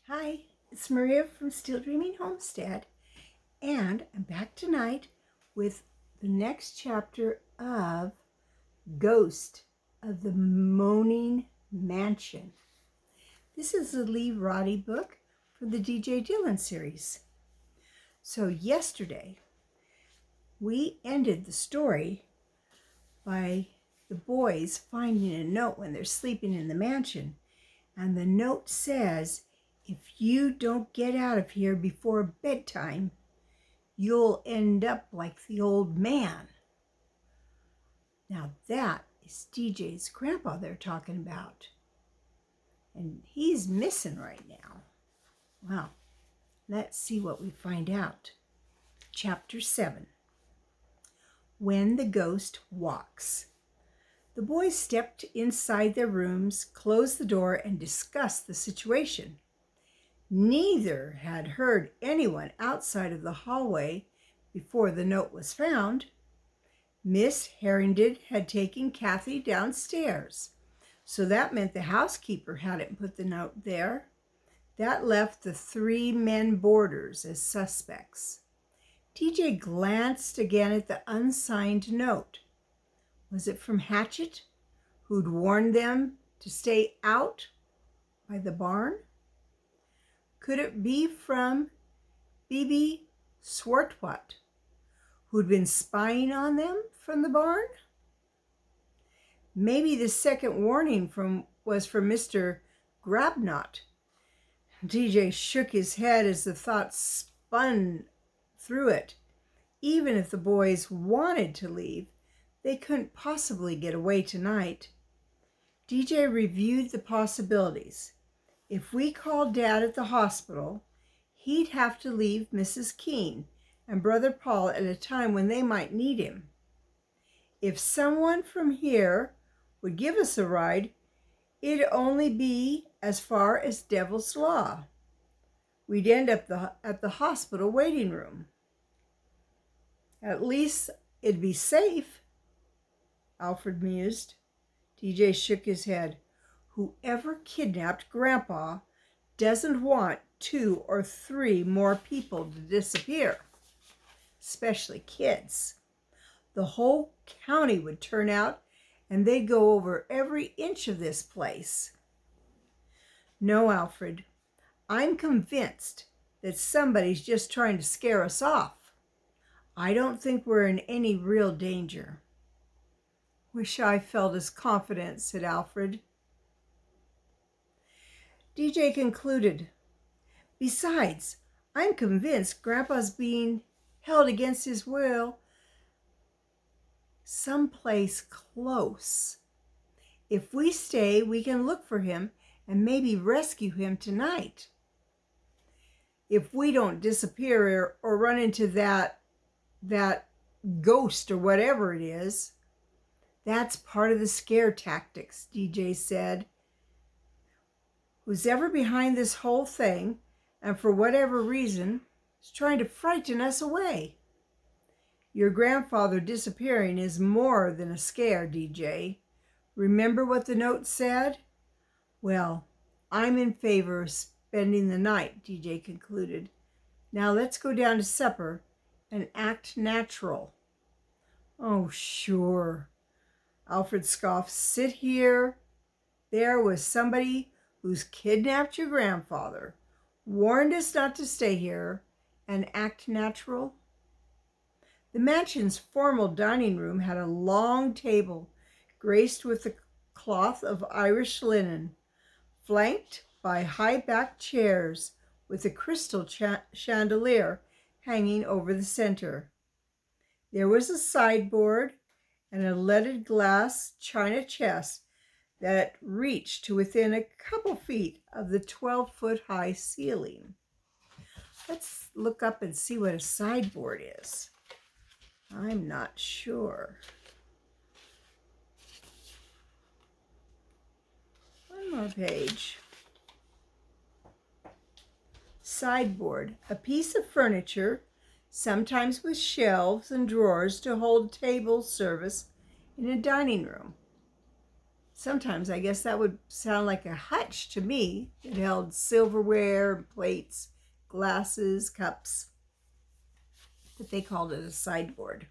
Hi, it's Maria from Still Dreaming Homestead, and I'm back tonight with the next chapter of Ghost of the Moaning Mansion. This is a Lee Roddy book from the D.J. Dillon series. So yesterday, we ended the story by the boys finding a note when they're sleeping in the mansion, and the note says, "If you don't get out of here before bedtime, you'll end up like the old man." Now that is DJ's grandpa they're talking about. And he's missing right now. Well, let's see what we find out. Chapter 7. When the Ghost Walks. The boys stepped inside their rooms, closed the door, and discussed the situation. Neither had heard anyone outside of the hallway before the note was found. Miss Harrington had taken Kathy downstairs, so that meant the housekeeper hadn't put the note there. That left the 3 men boarders as suspects. TJ glanced again at the unsigned note. Was it from Hatchet, who'd warned them to stay out by the barn? Could it be from Bibi Swartwat, who'd been spying on them from the barn? Maybe the second warning was from Mr. Grabnot. DJ shook his head as the thought spun through it. Even if the boys wanted to leave, they couldn't possibly get away tonight. DJ reviewed the possibilities. If we called Dad at the hospital, he'd have to leave Mrs. Keene and Brother Paul at a time when they might need him. If someone from here would give us a ride, it'd only be as far as Devil's Law. We'd end up at the hospital waiting room. At least it'd be safe, Alfred mused. DJ shook his head. Whoever kidnapped Grandpa doesn't want 2 or 3 more people to disappear, especially kids. The whole county would turn out and they'd go over every inch of this place. No, Alfred, I'm convinced that somebody's just trying to scare us off. I don't think we're in any real danger. Wish I felt as confident, said Alfred. DJ concluded, besides, I'm convinced Grandpa's being held against his will someplace close. If we stay, we can look for him and maybe rescue him tonight. If we don't disappear or run into that ghost or whatever it is. That's part of the scare tactics, DJ said. Who's ever behind this whole thing, and for whatever reason, is trying to frighten us away. Your grandfather disappearing is more than a scare, DJ. Remember what the note said? Well, I'm in favor of spending the night, DJ concluded. Now let's go down to supper and act natural. Oh, sure. Alfred scoffed. Sit here there with somebody who's kidnapped your grandfather, warned us not to stay here, and act natural? The mansion's formal dining room had a long table graced with a cloth of Irish linen, flanked by high-backed chairs with a crystal chandelier hanging over the center. There was a sideboard and a leaded glass china chest that reached to within a couple feet of the 12-foot-high ceiling. Let's look up and see what a sideboard is. I'm not sure. One more page. Sideboard, a piece of furniture, sometimes with shelves and drawers to hold table service in a dining room. Sometimes I guess that would sound like a hutch to me. It held silverware, plates, glasses, cups, but they called it a sideboard.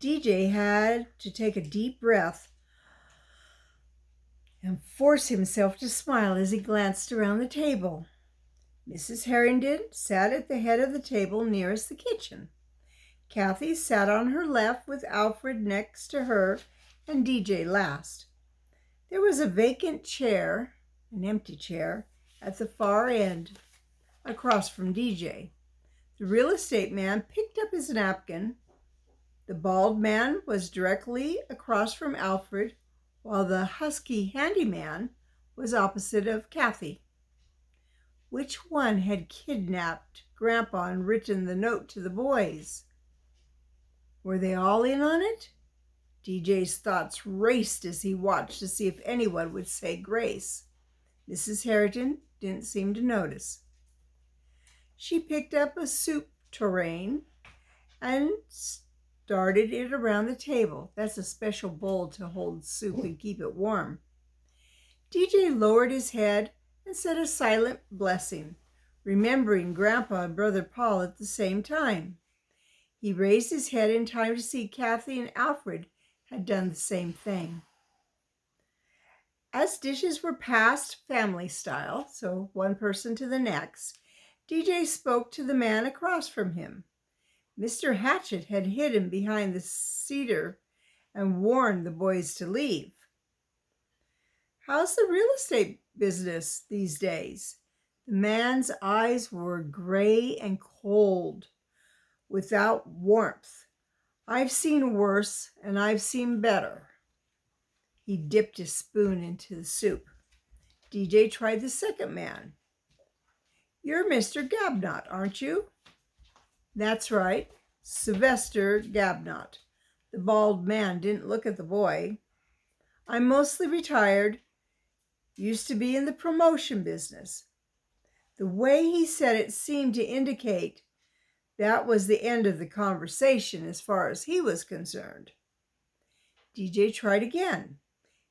DJ had to take a deep breath and force himself to smile as he glanced around the table. Mrs. Harrington sat at the head of the table nearest the kitchen. Kathy sat on her left with Alfred next to her and DJ last. There was a vacant chair, an empty chair, at the far end, across from DJ. The real estate man picked up his napkin. The bald man was directly across from Alfred, while the husky handyman was opposite of Kathy. Which one had kidnapped Grandpa and written the note to the boys? Were they all in on it? DJ's thoughts raced as he watched to see if anyone would say grace. Mrs. Harrington didn't seem to notice. She picked up a soup tureen and started it around the table. That's a special bowl to hold soup and keep it warm. DJ lowered his head and said a silent blessing, remembering Grandpa and Brother Paul at the same time. He raised his head in time to see Kathy and Alfred had done the same thing. As dishes were passed family style, so one person to the next, DJ spoke to the man across from him. Mr. Hatchet had hidden behind the cedar and warned the boys to leave. How's the real estate business these days? The man's eyes were gray and cold, without warmth. I've seen worse and I've seen better. He dipped his spoon into the soup. DJ tried the second man. You're Mr. Gabnot, aren't you? That's right, Sylvester Gabnot. The bald man didn't look at the boy. I'm mostly retired. Used to be in the promotion business. The way he said it seemed to indicate that was the end of the conversation as far as he was concerned. DJ tried again.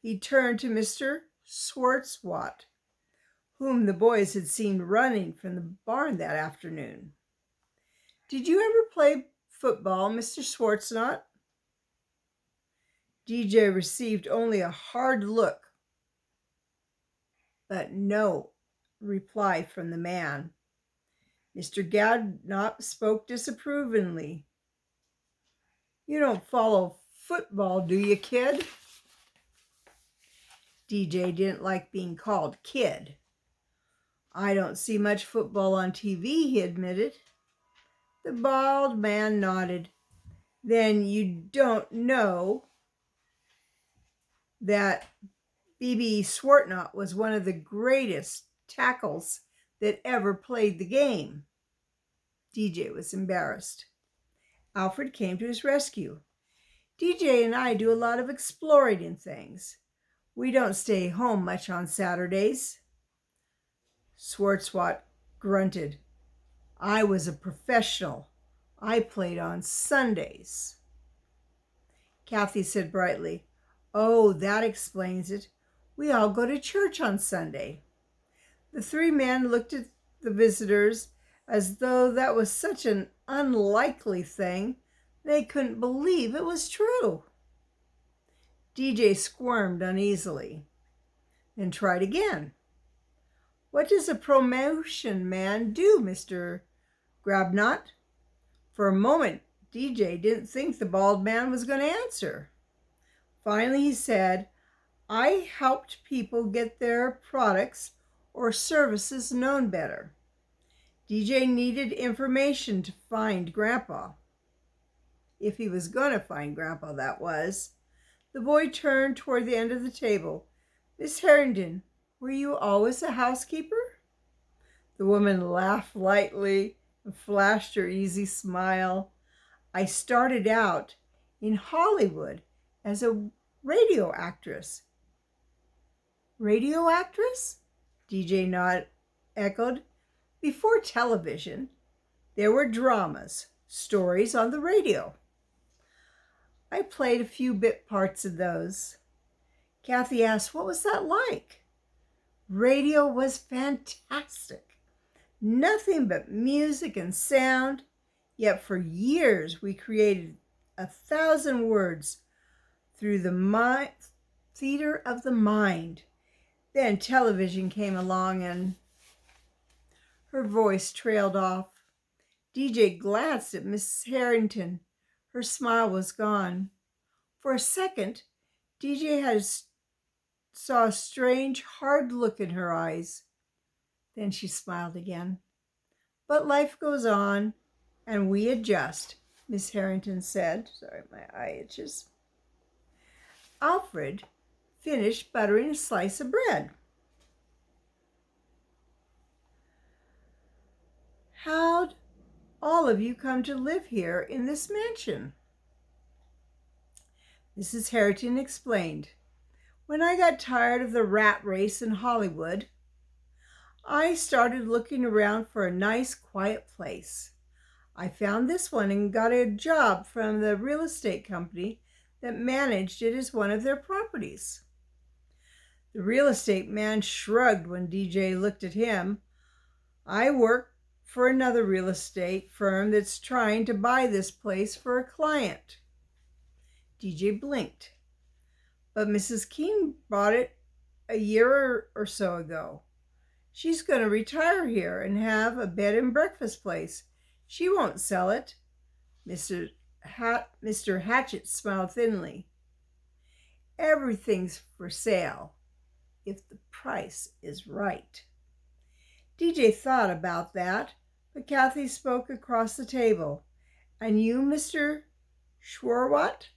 He turned to Mr. Schwartzwat, whom the boys had seen running from the barn that afternoon. Did you ever play football, Mr. Schwartznot? DJ received only a hard look, but no reply from the man. Mr. Gabnot spoke disapprovingly. You don't follow football, do you, kid? DJ didn't like being called kid. I don't see much football on TV, he admitted. The bald man nodded. Then you don't know that B.B. Swartnot was one of the greatest tackles that ever played the game. DJ was embarrassed. Alfred came to his rescue. DJ and I do a lot of exploring and things. We don't stay home much on Saturdays. Schwartzwat grunted. I was a professional. I played on Sundays. Kathy said brightly, Oh, that explains it. We all go to church on Sunday. The three men looked at the visitors as though that was such an unlikely thing they couldn't believe it was true. DJ squirmed uneasily, then tried again. What does a promotion man do, Mr. Grabnot? For a moment, DJ didn't think the bald man was going to answer. Finally, he said, I helped people get their products or services known better. DJ needed information to find Grandpa. If he was going to find Grandpa, that was. The boy turned toward the end of the table. Miss Harrington, were you always a housekeeper? The woman laughed lightly and flashed her easy smile. I started out in Hollywood as a radio actress. Radio actress? DJ Nod echoed. Before television, there were dramas, stories on the radio. I played a few bit parts of those. Kathy asked, what was that like? Radio was fantastic. Nothing but music and sound. Yet for years we created 1,000 words through the theater of the mind. Then television came along and her voice trailed off. DJ glanced at Miss Harrington. Her smile was gone. For a second, DJ saw a strange, hard look in her eyes. Then she smiled again. But life goes on, and we adjust, Miss Harrington said. Sorry, my eye itches. Alfred finished buttering a slice of bread. How'd all of you come to live here in this mansion? Mrs. Harrington explained. When I got tired of the rat race in Hollywood, I started looking around for a nice, quiet place. I found this one and got a job from the real estate company that managed it as one of their properties. The real estate man shrugged when DJ looked at him. I work for another real estate firm that's trying to buy this place for a client. DJ blinked. But Mrs. Keene bought it a year or so ago. She's going to retire here and have a bed and breakfast place. She won't sell it. Mr. Hatchett smiled thinly. Everything's for sale if the price is right. DJ thought about that, but Kathy spoke across the table. And you, Mr. Schwarwat?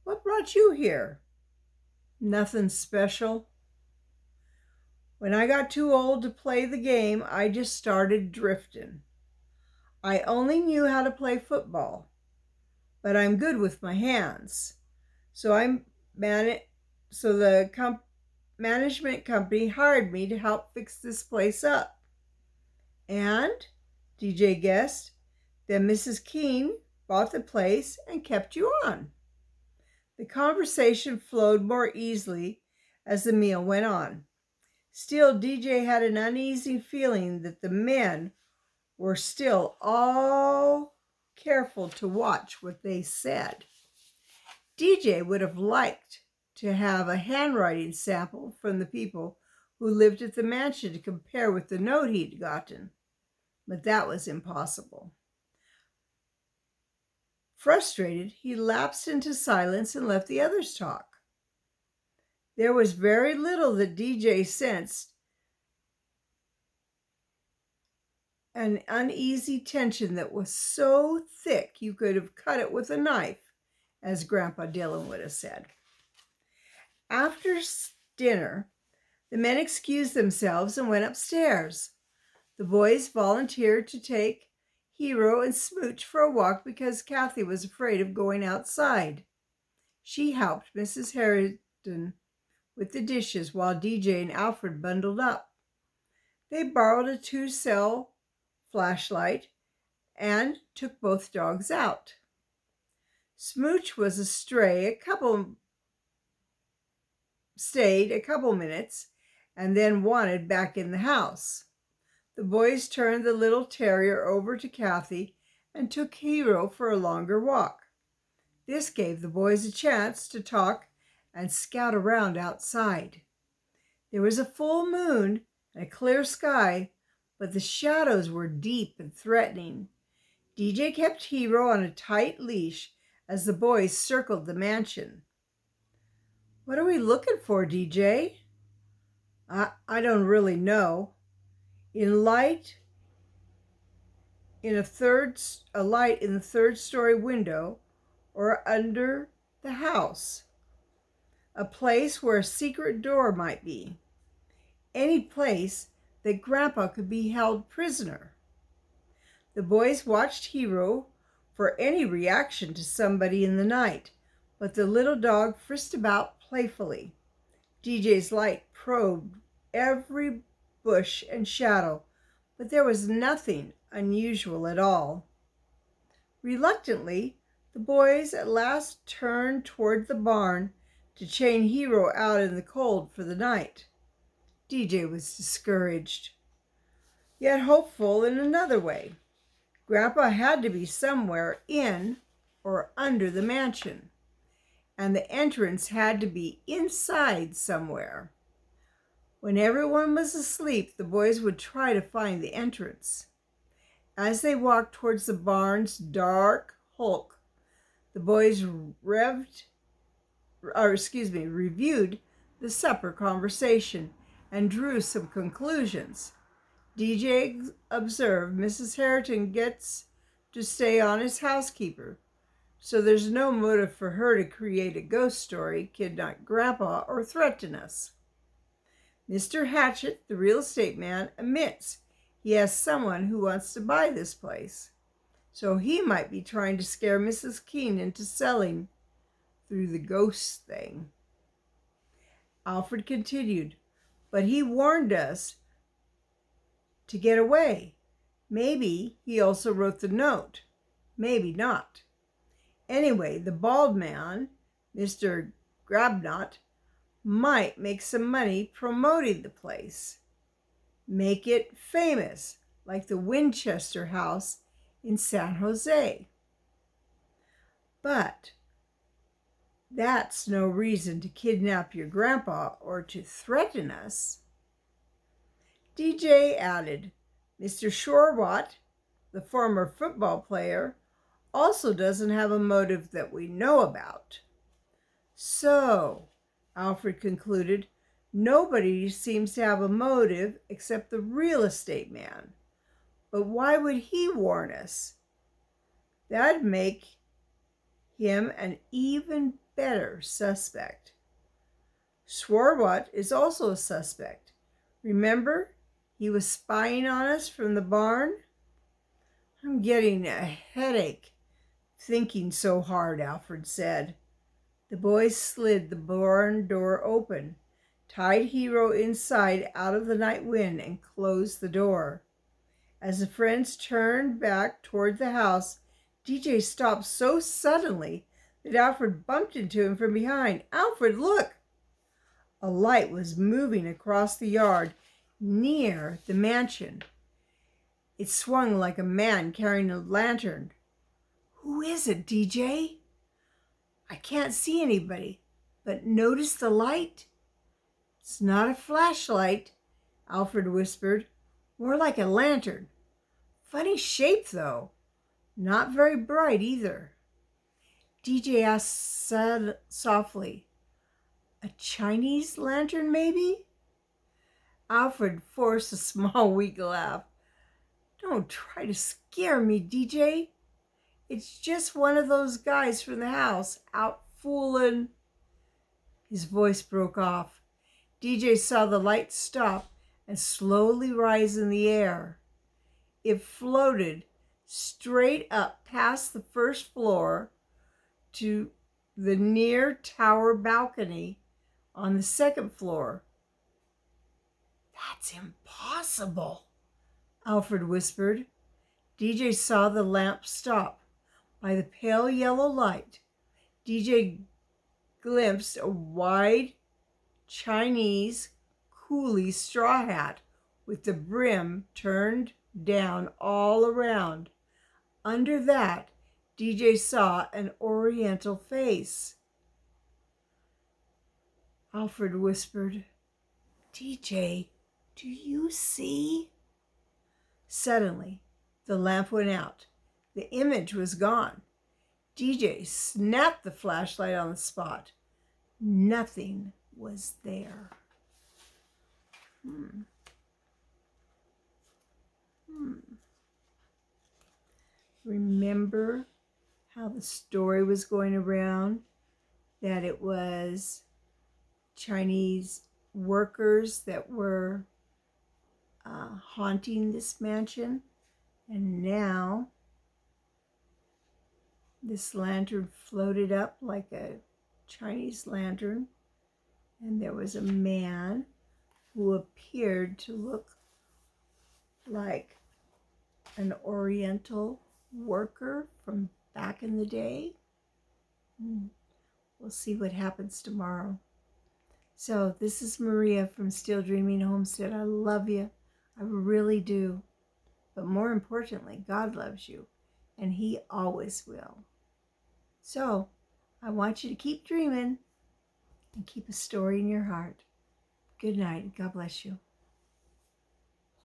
What brought you here? Nothing special. When I got too old to play the game, I just started drifting. I only knew how to play football, but I'm good with my hands. So the management company hired me to help fix this place up. And, DJ guessed, then Mrs. Keene bought the place and kept you on. The conversation flowed more easily as the meal went on. Still, DJ had an uneasy feeling that the men were still all careful to watch what they said. DJ would have liked to have a handwriting sample from the people who lived at the mansion to compare with the note he'd gotten, but that was impossible. Frustrated, he lapsed into silence and let the others talk. There was very little that DJ sensed an uneasy tension that was so thick you could have cut it with a knife, as Grandpa Dillon would have said. After dinner, the men excused themselves and went upstairs. The boys volunteered to take Hero and Smooch for a walk because Kathy was afraid of going outside. She helped Mrs. Harrington with the dishes while DJ and Alfred bundled up. They borrowed a 2-cell flashlight and took both dogs out. Smooch was stayed a couple minutes and then wanted back in the house. The boys turned the little terrier over to Kathy and took Hero for a longer walk. This gave the boys a chance to talk and scout around outside. There was a full moon and a clear sky, but the shadows were deep and threatening. DJ kept Hero on a tight leash as the boys circled the mansion. What are we looking for, DJ? I don't really know. A light in the third-story window or under the house. A place where a secret door might be. Any place that Grandpa could be held prisoner. The boys watched Hero for any reaction to somebody in the night, but the little dog frisked about playfully. DJ's light probed every bush and shadow, but there was nothing unusual at all. Reluctantly, The boys at last turned toward the barn to chain Hero out in the cold for the night. DJ was discouraged, yet hopeful in another way. Grandpa had to be somewhere in or under the mansion, and the entrance had to be inside somewhere. When everyone was asleep, the boys would try to find the entrance. As they walked towards the barn's dark hulk, the boys reviewed the supper conversation and drew some conclusions. DJ observed Mrs. Harrington gets to stay on as housekeeper, so there's no motive for her to create a ghost story, kidnap Grandpa, or threaten us. Mr. Hatchett, the real estate man, admits he has someone who wants to buy this place, so he might be trying to scare Mrs. Keene into selling through the ghost thing. Alfred continued, but he warned us to get away. Maybe he also wrote the note. Maybe not. Anyway, the bald man, Mr. Grabnot, might make some money promoting the place. Make it famous, like the Winchester House in San Jose. But that's no reason to kidnap your grandpa or to threaten us. DJ added, Mr. Shorwatt, the former football player, also doesn't have a motive that we know about. So, Alfred concluded, nobody seems to have a motive except the real estate man. But why would he warn us? That'd make him an even better suspect. Swarwatt is also a suspect. Remember, he was spying on us from the barn? I'm getting a headache thinking so hard, Alfred said. The boys slid the barn door open, tied Hero inside out of the night wind, and closed the door. As the friends turned back toward the house, DJ stopped so suddenly that Alfred bumped into him from behind. Alfred, look! A light was moving across the yard near the mansion. It swung like a man carrying a lantern. Who is it, DJ? I can't see anybody, but notice the light? It's not a flashlight, Alfred whispered. More like a lantern. Funny shape, though. Not very bright either. DJ asked softly, a Chinese lantern, maybe? Alfred forced a small, weak laugh. Don't try to scare me, DJ. It's just one of those guys from the house out fooling. His voice broke off. DJ saw the light stop and slowly rise in the air. It floated straight up past the first floor to the near tower balcony on the second floor. That's impossible, Alfred whispered. DJ saw the lamp stop. By the pale yellow light, DJ glimpsed a wide Chinese coolie straw hat with the brim turned down all around. Under that, DJ saw an oriental face. Alfred whispered, DJ, do you see? Suddenly, the lamp went out. The image was gone. DJ snapped the flashlight on the spot. Nothing was there. Remember how the story was going around that it was Chinese workers that were haunting this mansion, and now this lantern floated up like a Chinese lantern, and there was a man who appeared to look like an Oriental worker from back in the day. We'll see what happens tomorrow. So this is Maria from Still Dreaming Homestead. I love you. I really do. But more importantly, God loves you, and He always will. So I want you to keep dreaming and keep a story in your heart. Good night. God bless you.